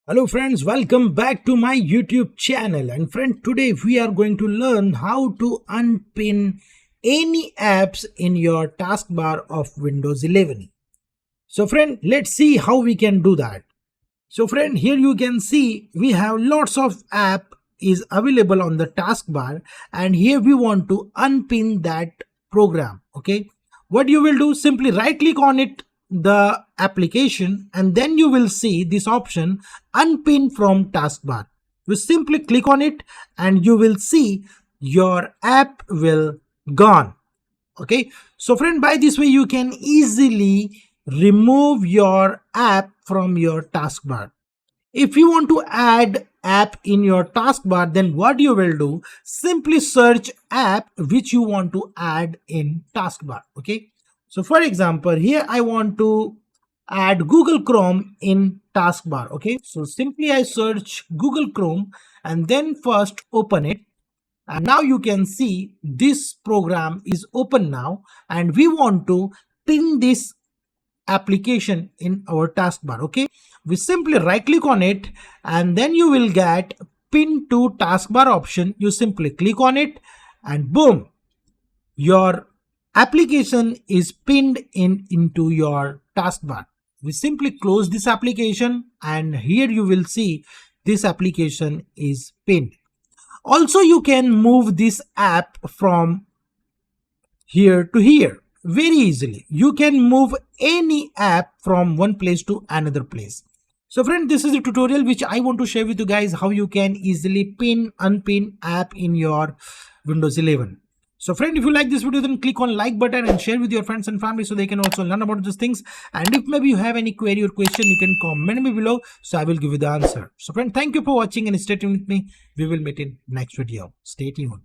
Hello friends, welcome back to my YouTube channel. And friend, today we are going to learn how to unpin any apps in your taskbar of Windows 11. So friend, let's see how we can do that. So friend, here you can see we have lots of app is available on the taskbar, and here we want to unpin that program. Okay, what you will do, simply right click on it, the application, and then you will see this option unpin from taskbar. You simply click on it and you will see your app will gone. Okay, so friend, by this way you can easily remove your app from your taskbar. If you want to add app in your taskbar, then what you will do, simply search app which you want to add in taskbar. Okay, so for example, here I want to add Google Chrome in taskbar. Okay, so simply I search Google Chrome and then first open it, and now you can see this program is open now, and we want to pin this application in our taskbar. Okay, we simply right click on it and then you will get pin to taskbar option. You simply click on it and boom, your application is pinned into your taskbar. We simply close this application and here you will see this application is pinned. Also, you can move this app from here to here very easily. You can move any app from one place to another place. So friend, this is a tutorial which I want to share with you guys how you can easily pin, unpin app in your Windows 11. So friend, if you like this video, then click on like button and share with your friends and family so they can also learn about these things. And if maybe you have any query or question, you can comment me below so I will give you the answer. So friend, thank you for watching and stay tuned with me. We will meet in next video. Stay tuned.